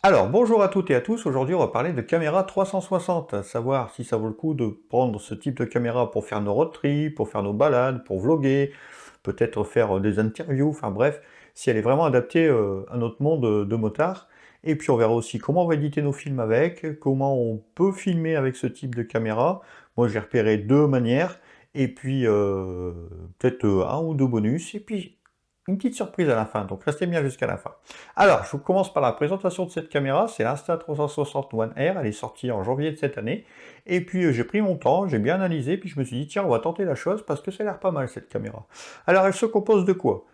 Alors, bonjour à toutes et à tous, aujourd'hui on va parler de caméra 360, à savoir si ça vaut le coup de prendre ce type de caméra pour faire nos road trips, pour faire nos balades, pour vlogger, peut-être faire des interviews, enfin bref, si elle est vraiment adaptée à notre monde de motard. Et puis on verra aussi comment on va éditer nos films avec, comment on peut filmer avec ce type de caméra. Moi j'ai repéré deux manières, et puis peut-être un ou deux bonus, et puis une petite surprise à la fin, donc restez bien jusqu'à la fin. Alors, je vous commence par la présentation de cette caméra, c'est l'Insta360 One R, elle est sortie en janvier de cette année, et puis j'ai pris mon temps, j'ai bien analysé, puis je me suis dit, tiens, on va tenter la chose, parce que ça a l'air pas mal cette caméra. Alors, elle se compose de quoi?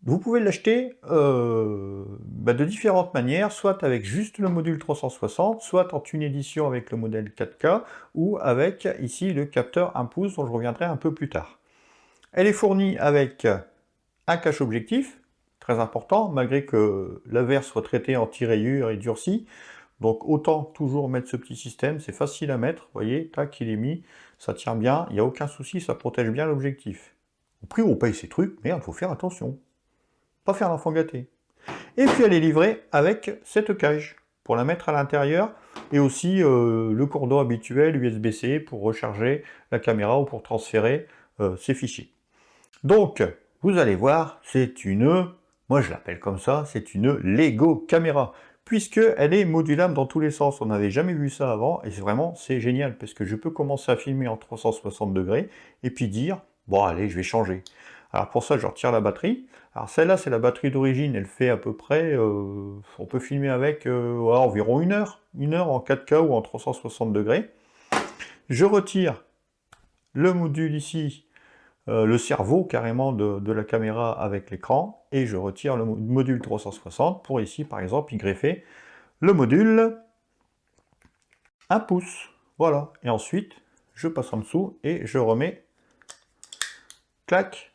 Vous pouvez l'acheter de différentes manières, soit avec juste le module 360, soit en une édition avec le modèle 4K, ou avec ici le capteur 1 pouce dont je reviendrai un peu plus tard. Elle est fournie avec un cache-objectif, très important, malgré que la verre soit traitée anti-rayures et durcie. Donc autant toujours mettre ce petit système, c'est facile à mettre, vous voyez, tac, il est mis, ça tient bien, il n'y a aucun souci, ça protège bien l'objectif. Au prix où on paye ces trucs, merde, faut faire attention, pas faire l'enfant gâté. Et puis elle est livrée avec cette cage, pour la mettre à l'intérieur, et aussi le cordon habituel USB-C pour recharger la caméra ou pour transférer ses fichiers. Donc, vous allez voir, c'est une, moi je l'appelle comme ça, c'est une Lego caméra, puisqu'elle est modulable dans tous les sens. On n'avait jamais vu ça avant, et c'est génial, parce que je peux commencer à filmer en 360 degrés, et puis dire, bon allez, je vais changer. Alors pour ça, je retire la batterie. Alors celle-là, c'est la batterie d'origine, elle fait à peu près, on peut filmer avec environ une heure en 4K ou en 360 degrés. Je retire le module ici, le cerveau carrément de la caméra avec l'écran, et je retire le module 360 pour ici par exemple y greffer le module 1 pouce. Voilà, et ensuite je passe en dessous et je remets, clac,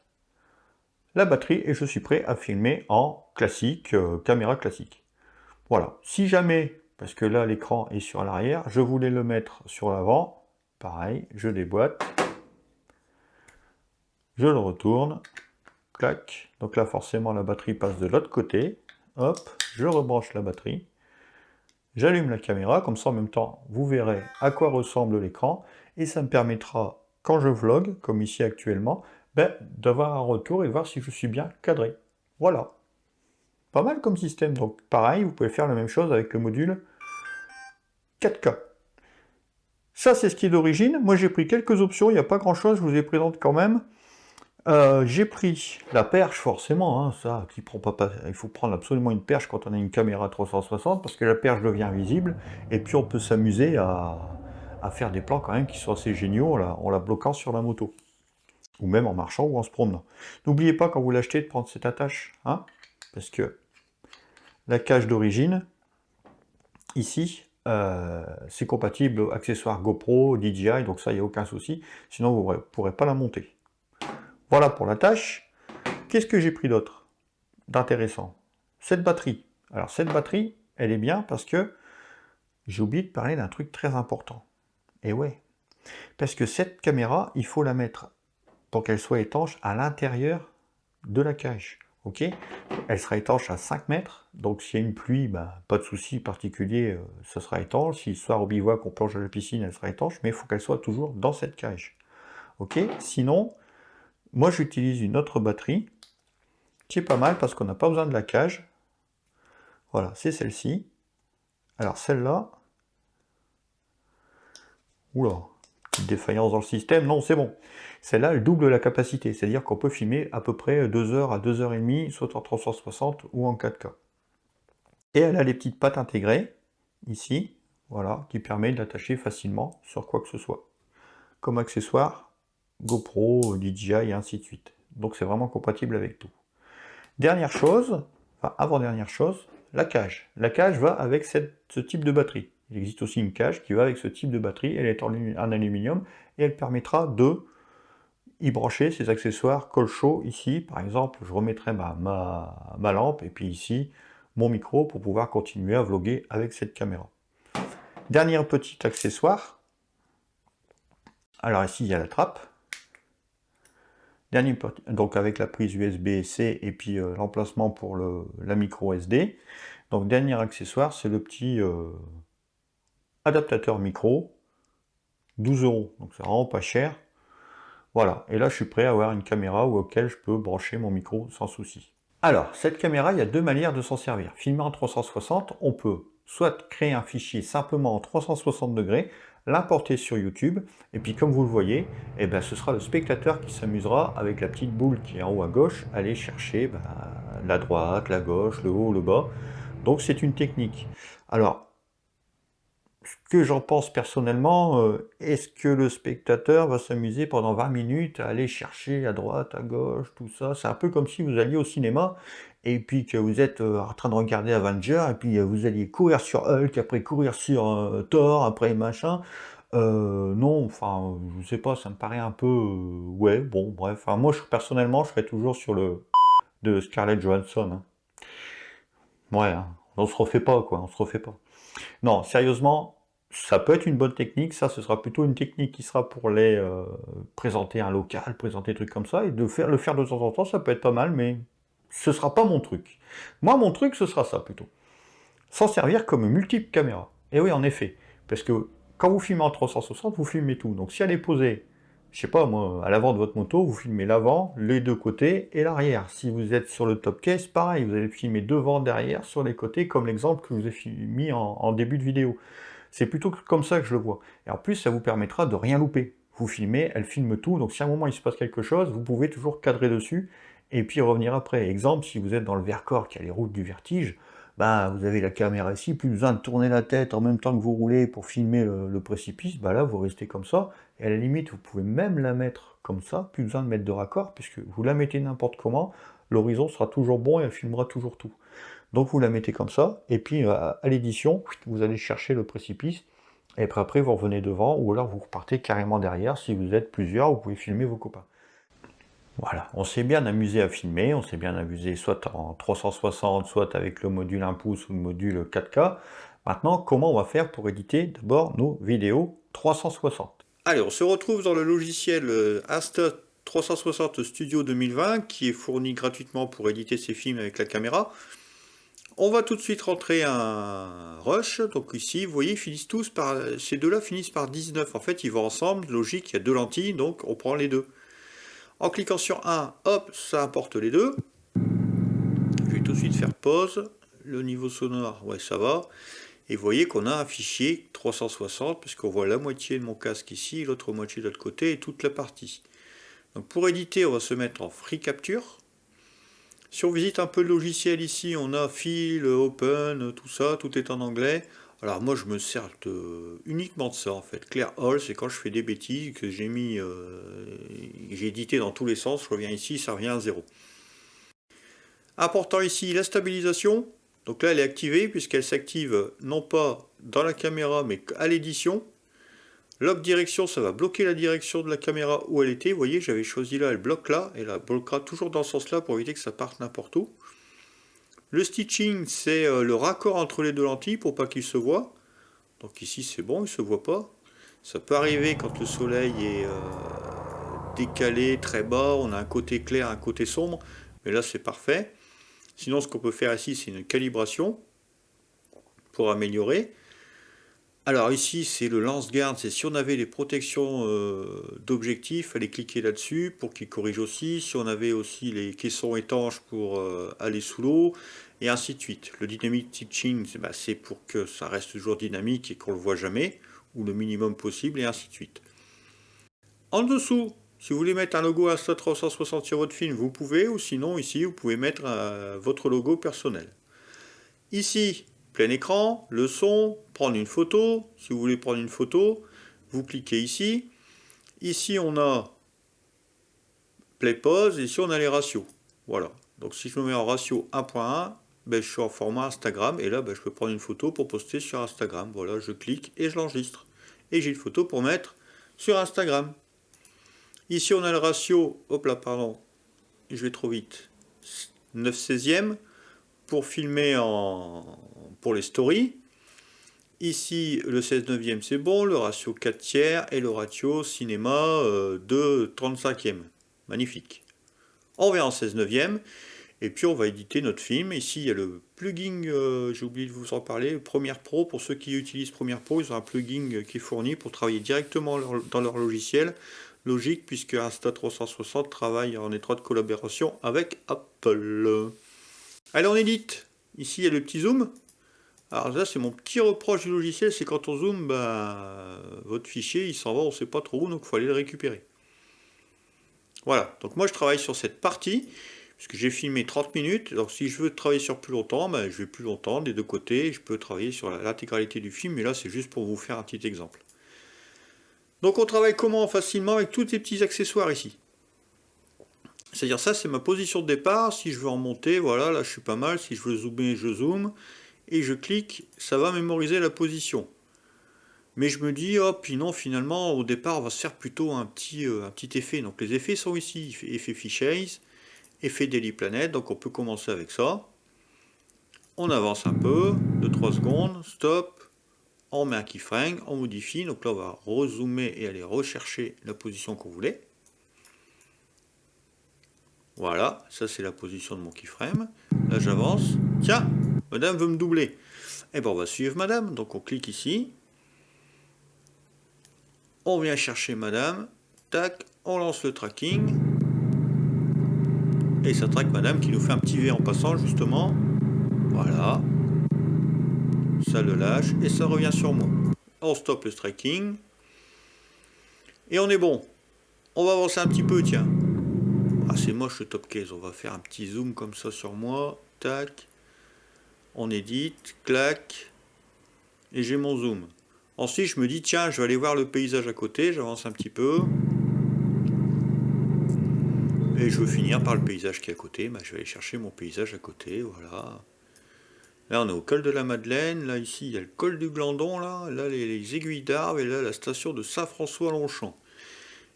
la batterie, et je suis prêt à filmer en classique, caméra classique. Voilà, si jamais, parce que là l'écran est sur l'arrière, je voulais le mettre sur l'avant, pareil, je déboîte, je le retourne, clac, donc là forcément la batterie passe de l'autre côté, hop, je rebranche la batterie, j'allume la caméra, comme ça en même temps vous verrez à quoi ressemble l'écran, et ça me permettra, quand je vlog, comme ici actuellement, d'avoir un retour et voir si je suis bien cadré. Voilà, pas mal comme système, donc pareil, vous pouvez faire la même chose avec le module 4K. Ça c'est ce qui est d'origine, moi j'ai pris quelques options, il n'y a pas grand chose, je vous les présente quand même. J'ai pris la perche, forcément, hein, ça, il faut prendre absolument une perche quand on a une caméra 360, parce que la perche devient visible, et puis on peut s'amuser à faire des plans quand même qui sont assez géniaux en la bloquant sur la moto, ou même en marchant ou en se promenant. N'oubliez pas quand vous l'achetez de prendre cette attache, hein, parce que la cage d'origine, ici, c'est compatible accessoires GoPro, DJI, donc ça, il n'y a aucun souci, sinon vous ne pourrez pas la monter. Voilà pour la tâche. Qu'est-ce que j'ai pris d'autre d'intéressant? Cette batterie. Alors cette batterie, elle est bien parce que j'ai oublié de parler d'un truc très important. Et ouais, parce que cette caméra, il faut la mettre pour qu'elle soit étanche à l'intérieur de la cage. Ok, elle sera étanche à 5 mètres, donc s'il y a une pluie, pas de souci particulier, ça sera étanche. Si le soir au bivouac on plonge à la piscine, elle sera étanche, mais il faut qu'elle soit toujours dans cette cage. Ok, sinon, moi j'utilise une autre batterie qui est pas mal parce qu'on n'a pas besoin de la cage. Voilà, c'est celle-ci. Alors celle-là, oula, petite défaillance dans le système, non c'est bon. Celle-là, elle double la capacité, c'est-à-dire qu'on peut filmer à peu près 2 heures à 2 heures et demie, soit en 360 ou en 4K. Et elle a les petites pattes intégrées, ici, voilà, qui permet de l'attacher facilement sur quoi que ce soit. Comme accessoire, GoPro, DJI et ainsi de suite. Donc c'est vraiment compatible avec tout. Dernière chose, enfin avant-dernière chose, la cage. La cage va avec ce type de batterie. Il existe aussi une cage qui va avec ce type de batterie, elle est en aluminium, et elle permettra de y brancher ces accessoires colchos ici. Par exemple, je remettrai ma lampe, et puis ici, mon micro pour pouvoir continuer à vlogger avec cette caméra. Dernier petit accessoire. Alors ici, il y a la trappe. Donc avec la prise USB-C et puis l'emplacement pour la micro SD. Donc dernier accessoire, c'est le petit adaptateur micro, 12 €, donc c'est vraiment pas cher. Voilà, et là je suis prêt à avoir une caméra auquel je peux brancher mon micro sans souci. Alors, cette caméra, il y a deux manières de s'en servir. Filmer en 360, on peut soit créer un fichier simplement en 360 degrés, l'importer sur YouTube, et puis comme vous le voyez, eh ben, ce sera le spectateur qui s'amusera avec la petite boule qui est en haut à gauche, aller chercher la droite, la gauche, le haut, le bas. Donc c'est une technique. Alors, ce que j'en pense personnellement, est-ce que le spectateur va s'amuser pendant 20 minutes à aller chercher à droite, à gauche, tout ça? C'est un peu comme si vous alliez au cinéma et puis que vous êtes, en train de regarder Avengers et puis, vous alliez courir sur Hulk, après courir sur, Thor, après machin. Non, enfin, je sais pas, ça me paraît un peu, ouais, bon, bref. Enfin, moi, personnellement, je serais toujours sur le de Scarlett Johansson, hein. Ouais, hein, on se refait pas, quoi, on se refait pas. Non, sérieusement, ça peut être une bonne technique. Ça, ce sera plutôt une technique qui sera pour les présenter un local, présenter des trucs comme ça. Et le faire de temps en temps, ça peut être pas mal, mais ce sera pas mon truc. Moi, mon truc, ce sera ça plutôt. S'en servir comme multiple caméra. Et oui, en effet. Parce que quand vous filmez en 360, vous filmez tout. Donc si elle est posée, je sais pas moi, à l'avant de votre moto, vous filmez l'avant, les deux côtés et l'arrière. Si vous êtes sur le top case, pareil, vous allez filmer devant, derrière, sur les côtés, comme l'exemple que je vous ai mis en début de vidéo. C'est plutôt comme ça que je le vois. Et en plus, ça vous permettra de rien louper. Vous filmez, elle filme tout, donc si à un moment il se passe quelque chose, vous pouvez toujours cadrer dessus et puis revenir après. Exemple, si vous êtes dans le Vercors, qui a les routes du vertige, bah, vous avez la caméra ici, plus besoin de tourner la tête en même temps que vous roulez pour filmer le précipice, bah là vous restez comme ça, et à la limite vous pouvez même la mettre comme ça, plus besoin de mettre de raccord, puisque vous la mettez n'importe comment, l'horizon sera toujours bon et elle filmera toujours tout. Donc vous la mettez comme ça, et puis à l'édition, vous allez chercher le précipice, et après vous revenez devant, ou alors vous repartez carrément derrière, si vous êtes plusieurs, vous pouvez filmer vos copains. Voilà, on s'est bien amusé à filmer, on s'est bien amusé soit en 360, soit avec le module 1 pouce ou le module 4K. Maintenant, comment on va faire pour éditer d'abord nos vidéos 360? Allez, on se retrouve dans le logiciel Insta360 Studio 2020 qui est fourni gratuitement pour éditer ses films avec la caméra. On va tout de suite rentrer un rush, donc ici, vous voyez, ces deux-là finissent par 19. En fait, ils vont ensemble, logique, il y a deux lentilles, donc on prend les deux. En cliquant sur 1, hop, ça importe les deux. Je vais tout de suite faire pause. Le niveau sonore, ouais, ça va. Et vous voyez qu'on a un fichier 360, puisqu'on voit la moitié de mon casque ici, l'autre moitié de l'autre côté, et toute la partie. Donc pour éditer, on va se mettre en Free Capture. Si on visite un peu le logiciel ici, on a File, Open, tout ça, tout est en anglais. Alors moi je me sers uniquement de ça en fait. Clear All, c'est quand je fais des bêtises que j'ai édité dans tous les sens, je reviens ici, ça revient à 0. Important ici la stabilisation. Donc là elle est activée puisqu'elle s'active non pas dans la caméra mais à l'édition. Lock direction, ça va bloquer la direction de la caméra où elle était. Vous voyez, j'avais choisi là, elle bloque là, et elle bloquera toujours dans ce sens-là pour éviter que ça parte n'importe où. Le stitching, c'est le raccord entre les deux lentilles pour pas qu'ils se voient. Donc ici, c'est bon, ils ne se voient pas. Ça peut arriver quand le soleil est décalé très bas, on a un côté clair, un côté sombre, mais là, c'est parfait. Sinon, ce qu'on peut faire ici, c'est une calibration pour améliorer. Alors ici, c'est le lance-garde, c'est si on avait les protections d'objectifs, il fallait cliquer là-dessus pour qu'il corrige aussi. Si on avait aussi les caissons étanches pour aller sous l'eau, et ainsi de suite. Le dynamic stitching, c'est pour que ça reste toujours dynamique et qu'on ne le voit jamais, ou le minimum possible, et ainsi de suite. En dessous, si vous voulez mettre un logo Insta360 sur votre film, vous pouvez, ou sinon ici, vous pouvez mettre votre logo personnel. Ici, plein écran, le son, prendre une photo. Si vous voulez prendre une photo, vous cliquez ici. Ici, on a play pause et ici, on a les ratios. Voilà. Donc, si je me mets en ratio 1.1, je suis en format Instagram et là, je peux prendre une photo pour poster sur Instagram. Voilà, je clique et je l'enregistre. Et j'ai une photo pour mettre sur Instagram. Ici, on a le ratio, hop là, pardon, je vais trop vite, 9/16e pour filmer pour les stories. Ici, le 16/9e, c'est bon, le ratio 4/3 et le ratio cinéma de 35e. Magnifique. On revient en 16/9, et puis on va éditer notre film. Ici il y a le plugin, j'ai oublié de vous en parler, Premiere Pro. Pour ceux qui utilisent Premiere Pro, ils ont un plugin qui est fourni pour travailler directement dans leur logiciel. Logique, puisque Insta360 travaille en étroite collaboration avec Apple. Allez, on édite. Ici il y a le petit zoom. Alors là, c'est mon petit reproche du logiciel, c'est quand on zoome, votre fichier il s'en va, on ne sait pas trop où, donc il faut aller le récupérer. Voilà, donc moi je travaille sur cette partie, puisque j'ai filmé 30 minutes, donc si je veux travailler sur plus longtemps, je vais plus longtemps des deux côtés, je peux travailler sur l'intégralité du film, mais là c'est juste pour vous faire un petit exemple. Donc on travaille comment? Facilement avec tous ces petits accessoires ici. C'est-à-dire ça, c'est ma position de départ, si je veux en monter, voilà, là je suis pas mal, si je veux zoomer, je zoome, et je clique, ça va mémoriser la position. Mais je me dis, oh, puis non, finalement, au départ, on va se faire plutôt un petit effet. Donc les effets sont ici, effet Fish, effet Daily Planet, donc on peut commencer avec ça. On avance un peu, 2-3 secondes, stop, on met un keyframe, on modifie, donc là on va rezoomer et aller rechercher la position qu'on voulait. Voilà, ça c'est la position de mon keyframe. Là j'avance, tiens, madame veut me doubler. Et bien on va suivre madame, donc on clique ici. On vient chercher madame, tac, on lance le tracking. Et ça traque madame qui nous fait un petit V en passant justement. Voilà. Ça le lâche et ça revient sur moi. On stoppe le tracking. Et on est bon. On va avancer un petit peu, tiens. Ah, c'est moche le top case. On va faire un petit zoom comme ça sur moi. Tac. On édite. Clac. Et j'ai mon zoom. Ensuite, je me dis, tiens, je vais aller voir le paysage à côté. J'avance un petit peu. Et je veux finir par le paysage qui est à côté. Je vais aller chercher mon paysage à côté. Voilà. Là, on est au col de la Madeleine. Là, ici, il y a le col du Glandon. Là, les aiguilles d'arbre. Et là, la station de Saint-François-Longchamp.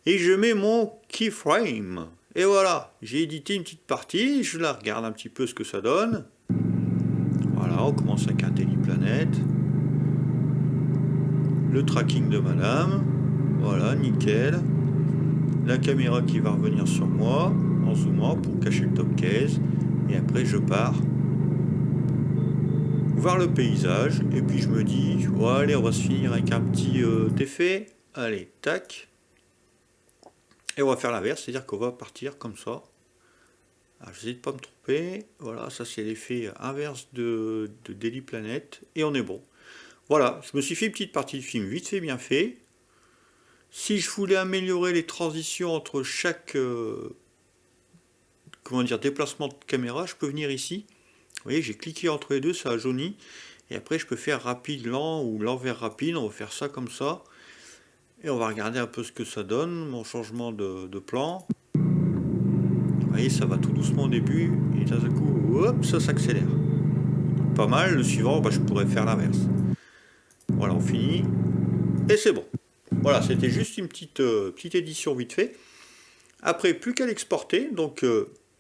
Et je mets mon keyframe. Et voilà, j'ai édité une petite partie. Je la regarde un petit peu ce que ça donne. Voilà, on commence avec un Daily Planet. Le tracking de madame. Voilà, nickel. La caméra qui va revenir sur moi en zoomant pour cacher le top case. Et après, je pars voir le paysage. Et puis, je me dis, oh, allez, on va se finir avec un petit effet. Allez, tac. Et on va faire l'inverse, c'est-à-dire qu'on va partir comme ça. Alors, j'essaie de ne pas me tromper. Voilà, ça c'est l'effet inverse de Daily Planet. Et on est bon. Voilà, je me suis fait une petite partie du film vite fait, bien fait. Si je voulais améliorer les transitions entre chaque déplacement de caméra, je peux venir ici. Vous voyez, j'ai cliqué entre les deux, ça a jauni. Et après, je peux faire rapide, lent ou lent vers rapide. On va faire ça comme ça. Et on va regarder un peu ce que ça donne, mon changement de plan. Vous voyez, ça va tout doucement au début, et d'un coup, hop, ça s'accélère. Pas mal, le suivant, je pourrais faire l'inverse. Voilà, on finit, et c'est bon. Voilà, c'était juste une petite édition vite fait. Après, plus qu'à l'exporter, donc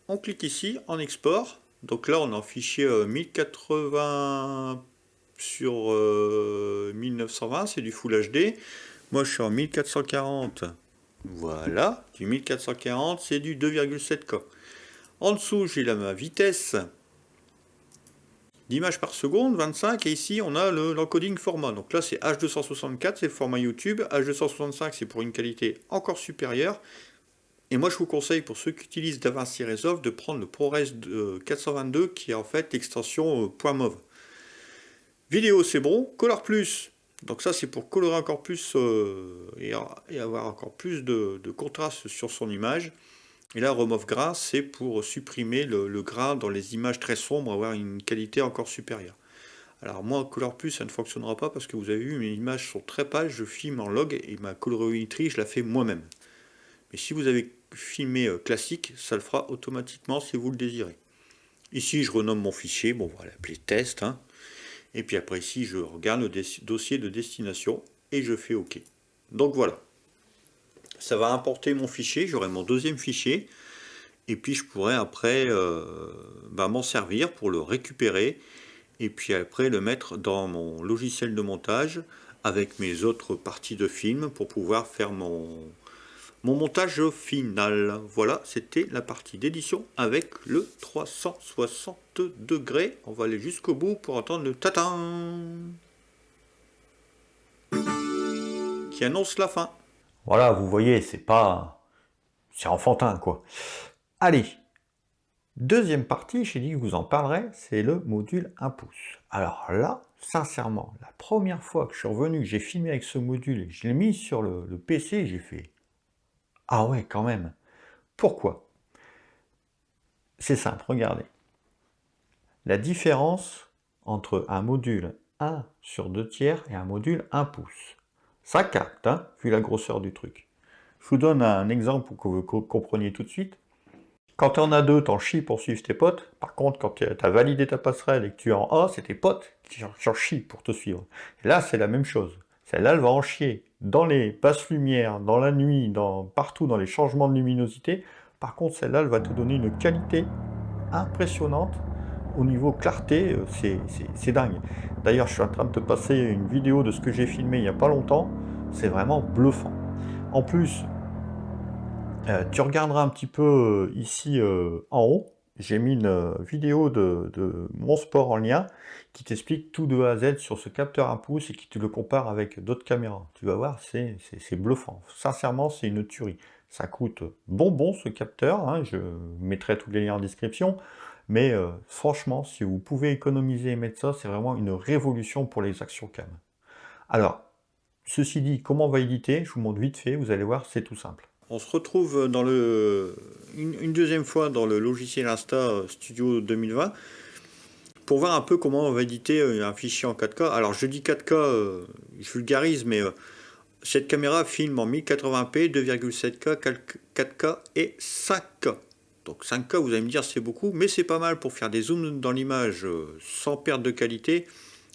on clique ici, en export. Donc là, on a un fichier 1080 sur 1920, c'est du Full HD. Moi, je suis en 1440. Voilà, du 1440, c'est du 2,7K. En dessous, j'ai ma vitesse d'images par seconde, 25, et ici, on a l'encoding format. Donc là, c'est H264, c'est le format YouTube. H265, c'est pour une qualité encore supérieure. Et moi, je vous conseille, pour ceux qui utilisent DaVinci Resolve, de prendre le ProRes 422, qui est en fait l'extension .mov. Vidéo, c'est bon. Color Plus, donc ça c'est pour colorer encore plus et avoir encore plus de contraste sur son image. Et là, Remove Grain, c'est pour supprimer le grain dans les images très sombres, avoir une qualité encore supérieure. Alors moi, Color Plus, ça ne fonctionnera pas parce que vous avez vu, mes images sont très pâles, je filme en log et ma colorimétrie, je la fais moi-même. Mais si vous avez filmé classique, ça le fera automatiquement si vous le désirez. Ici, je renomme mon fichier, bon, on va l'appeler test, hein. Et puis après ici, je regarde le dossier de destination et je fais OK. Donc voilà. Ça va importer mon fichier, j'aurai mon deuxième fichier. Et puis je pourrai après m'en servir pour le récupérer. Et puis après le mettre dans mon logiciel de montage avec mes autres parties de film pour pouvoir faire mon montage final. Voilà, c'était la partie d'édition avec le 360 degrés. On va aller jusqu'au bout pour entendre le tatin qui annonce la fin. Voilà, vous voyez, c'est enfantin, quoi. Allez, deuxième partie, j'ai dit que je vous en parlerai, c'est le module 1 pouce. Alors là, sincèrement, la première fois que je suis revenu, que j'ai filmé avec ce module, et que je l'ai mis sur le PC, j'ai fait « Ah ouais, quand même !» Pourquoi? C'est simple, regardez. La différence entre un module 1 sur 2 tiers et un module 1 pouce. Ça capte, hein, vu la grosseur du truc. Je vous donne un exemple pour que vous compreniez tout de suite. Quand tu en as deux, t'en chies pour suivre tes potes. Par contre, quand tu as validé ta passerelle et que tu es en A, c'est tes potes qui en chient pour te suivre. Et là, c'est la même chose. Celle-là, elle va en chier dans les basses lumières, dans la nuit, partout dans les changements de luminosité. Par contre, celle-là, elle va te donner une qualité impressionnante. Au niveau clarté, c'est dingue. D'ailleurs, je suis en train de te passer une vidéo de ce que j'ai filmé il n'y a pas longtemps. C'est vraiment bluffant. En plus, tu regarderas un petit peu ici en haut, j'ai mis une vidéo de mon sport en lien qui t'explique tout de A à Z sur ce capteur 1 pouce et qui te le compare avec d'autres caméras. Tu vas voir, c'est bluffant. Sincèrement, c'est une tuerie. Ça coûte bonbon ce capteur, hein, je mettrai tous les liens en description, mais franchement, si vous pouvez économiser et mettre ça, c'est vraiment une révolution pour les actions cam. Alors, ceci dit, comment on va éditer? Je vous montre vite fait, vous allez voir, c'est tout simple. On se retrouve dans une deuxième fois dans le logiciel Insta Studio 2020 pour voir un peu comment on va éditer un fichier en 4K. Alors je dis 4K, je vulgarise, mais cette caméra filme en 1080p, 2,7K, 4K et 5K. Donc 5K, vous allez me dire c'est beaucoup, mais c'est pas mal pour faire des zooms dans l'image sans perte de qualité,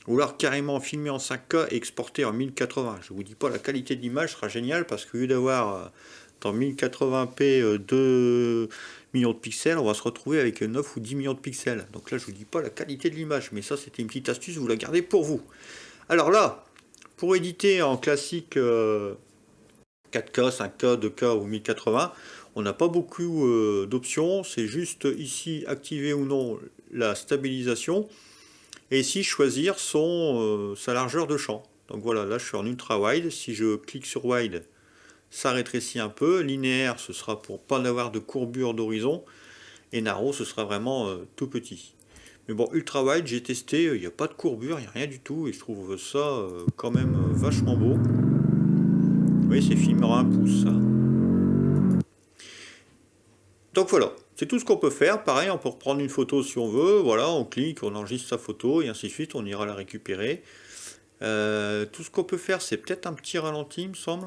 ou alors carrément filmer en 5K et exporter en 1080. Je vous dis pas, la qualité de l'image sera géniale parce qu'au lieu d'avoir dans 1080p 2 millions de pixels, on va se retrouver avec 9 ou 10 millions de pixels. Donc là, je vous dis pas la qualité de l'image, mais ça, c'était une petite astuce, vous la gardez pour vous. Alors là, pour éditer en classique 4K, 5K, 2K ou 1080, on n'a pas beaucoup d'options. C'est juste ici, activer ou non la stabilisation. Et ici, choisir sa largeur de champ. Donc voilà, là, je suis en ultra wide. Si je clique sur wide, ça rétrécit un peu. Linéaire, ce sera pour pas avoir de courbure d'horizon. Et narrow, ce sera vraiment tout petit. Mais bon, ultra wide, j'ai testé, il n'y a pas de courbure, il n'y a rien du tout. Et je trouve ça quand même vachement beau. Vous voyez, c'est filmé à 1 pouce, ça. Donc voilà, c'est tout ce qu'on peut faire. Pareil, on peut reprendre une photo si on veut. Voilà, on clique, on enregistre sa photo et ainsi de suite. On ira la récupérer. Tout ce qu'on peut faire, c'est peut-être un petit ralenti, il me semble.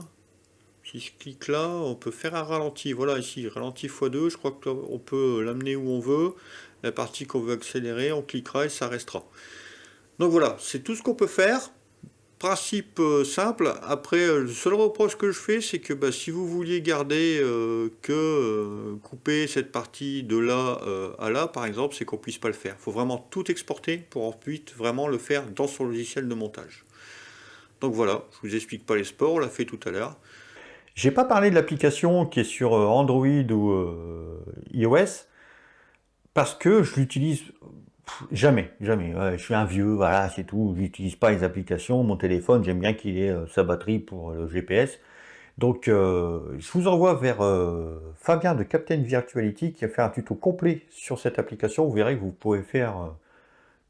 Si je clique là, on peut faire un ralenti. Voilà, ici, ralenti x2. Je crois qu'on peut l'amener où on veut. La partie qu'on veut accélérer, on cliquera et ça restera. Donc voilà, c'est tout ce qu'on peut faire. Principe simple. Après, le seul reproche que je fais, c'est que si vous vouliez garder couper cette partie de là à là, par exemple, c'est qu'on puisse pas le faire. Il faut vraiment tout exporter pour ensuite vraiment le faire dans son logiciel de montage. Donc voilà, je vous explique pas les sports, on l'a fait tout à l'heure. J'ai pas parlé de l'application qui est sur Android ou iOS, parce que je l'utilise jamais. Ouais, je suis un vieux, voilà, c'est tout. Je n'utilise pas les applications. Mon téléphone, j'aime bien qu'il ait sa batterie pour le GPS. Donc, je vous envoie vers Fabien de Captain Virtuality qui a fait un tuto complet sur cette application. Vous verrez que vous pouvez faire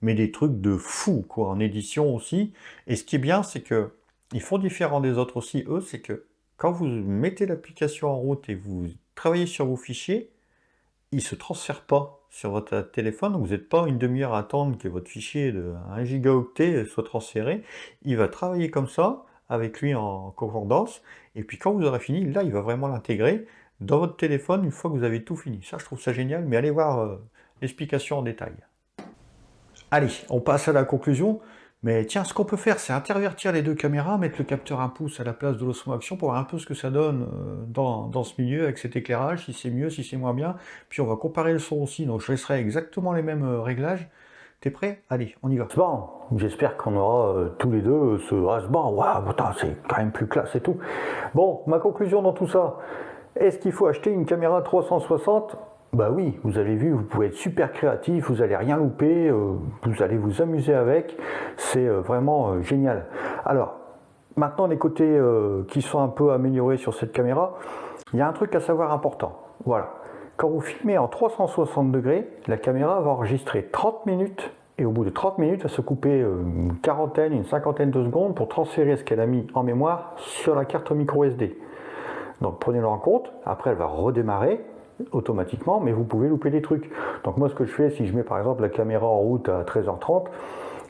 mais des trucs de fou, quoi, en édition aussi. Et ce qui est bien, c'est que ils font différent des autres aussi, eux, c'est que quand vous mettez l'application en route et vous travaillez sur vos fichiers, il ne se transfère pas sur votre téléphone, vous n'êtes pas une demi-heure à attendre que votre fichier de 1 gigaoctet soit transféré. Il va travailler comme ça, avec lui en concordance, et puis quand vous aurez fini, là, il va vraiment l'intégrer dans votre téléphone une fois que vous avez tout fini. Ça, je trouve ça génial, mais allez voir l'explication en détail. Allez, on passe à la conclusion. Mais tiens, ce qu'on peut faire, c'est intervertir les deux caméras, mettre le capteur 1 pouce à la place de l'Osmo Action pour voir un peu ce que ça donne dans ce milieu avec cet éclairage, si c'est mieux, si c'est moins bien. Puis on va comparer le son aussi, donc je laisserai exactement les mêmes réglages. T'es prêt? Allez, on y va. Bon, j'espère qu'on aura tous les deux ce bon, waouh, putain, c'est quand même plus classe et tout. Bon, ma conclusion dans tout ça, Est-ce qu'il faut acheter une caméra 360? Bah oui, vous avez vu, vous pouvez être super créatif, vous n'allez rien louper, vous allez vous amuser avec, c'est vraiment génial. Alors, maintenant les côtés qui sont un peu améliorés sur cette caméra, il y a un truc à savoir important. Voilà, quand vous filmez en 360 degrés, la caméra va enregistrer 30 minutes et au bout de 30 minutes, elle va se couper une quarantaine, une cinquantaine de secondes pour transférer ce qu'elle a mis en mémoire sur la carte micro SD. Donc prenez-le en compte, après elle va redémarrer automatiquement, mais vous pouvez louper des trucs. Donc moi ce que je fais, si je mets par exemple la caméra en route à 13h30,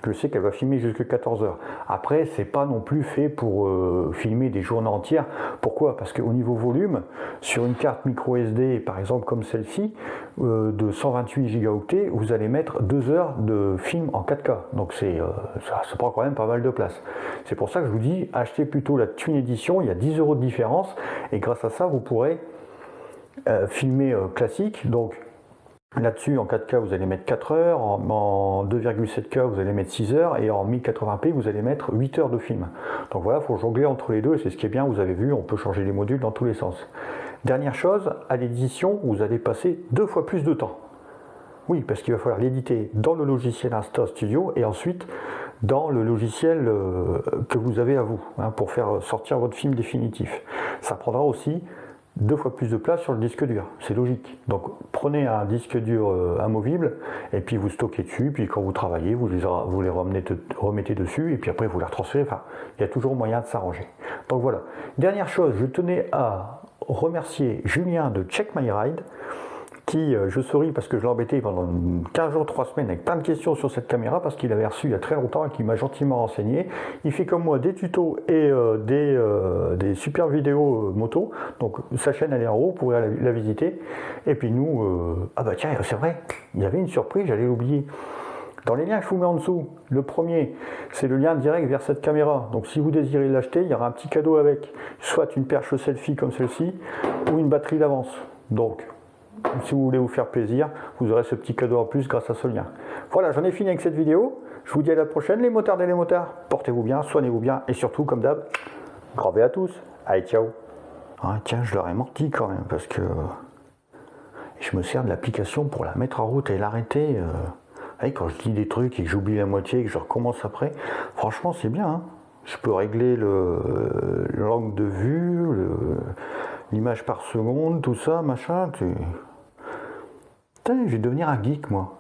je sais qu'elle va filmer jusqu'à 14h. Après, c'est pas non plus fait pour filmer des journées entières. Pourquoi? Parce qu'au niveau volume, sur une carte micro SD, par exemple comme celle-ci, de 128 Go, vous allez mettre 2 heures de film en 4K. Donc ça prend quand même pas mal de place. C'est pour ça que je vous dis, achetez plutôt la Twin Edition, il y a 10 € de différence, et grâce à ça, vous pourrez filmer classique. Donc là-dessus, en 4K, vous allez mettre 4 heures, en 2,7K, vous allez mettre 6 heures, et en 1080p, vous allez mettre 8 heures de film. Donc voilà, il faut jongler entre les deux, et c'est ce qui est bien, vous avez vu, on peut changer les modules dans tous les sens. Dernière chose, à l'édition, vous allez passer 2 fois plus de temps. Oui, parce qu'il va falloir l'éditer dans le logiciel Insta Studio, et ensuite dans le logiciel que vous avez à vous, pour faire sortir votre film définitif. Ça prendra aussi 2 fois plus de place sur le disque dur, c'est logique. Donc prenez un disque dur amovible et puis vous stockez dessus, puis quand vous travaillez, vous les remettez dessus et puis après vous les retransférez. Enfin, il y a toujours moyen de s'arranger. Donc voilà. Dernière chose, je tenais à remercier Julien de Check My Ride, qui, je souris parce que je l'ai embêté pendant 15 jours, 3 semaines avec plein de questions sur cette caméra parce qu'il avait reçu il y a très longtemps et qu'il m'a gentiment renseigné. Il fait comme moi des tutos et des super vidéos moto. Donc sa chaîne elle est en haut, vous pourrez la visiter. Et puis nous, ah bah tiens, c'est vrai, il y avait une surprise, j'allais l'oublier. Dans les liens que je vous mets en dessous, le premier, c'est le lien direct vers cette caméra. Donc si vous désirez l'acheter, il y aura un petit cadeau avec, soit une perche selfie comme celle-ci, ou une batterie d'avance. Donc, si vous voulez vous faire plaisir, vous aurez ce petit cadeau en plus grâce à ce lien. Voilà, j'en ai fini avec cette vidéo. Je vous dis à la prochaine les motards et les motards. Portez-vous bien, soignez-vous bien et surtout, comme d'hab, grand V à tous. Allez, ciao. Ah, tiens, je leur ai menti quand même parce que je me sers de l'application pour la mettre en route et l'arrêter. Quand je dis des trucs et que j'oublie la moitié et que je recommence après, franchement, c'est bien. Hein. Je peux régler l'angle de vue, l'image par seconde, tout ça, machin. Putain, je vais devenir un geek, moi.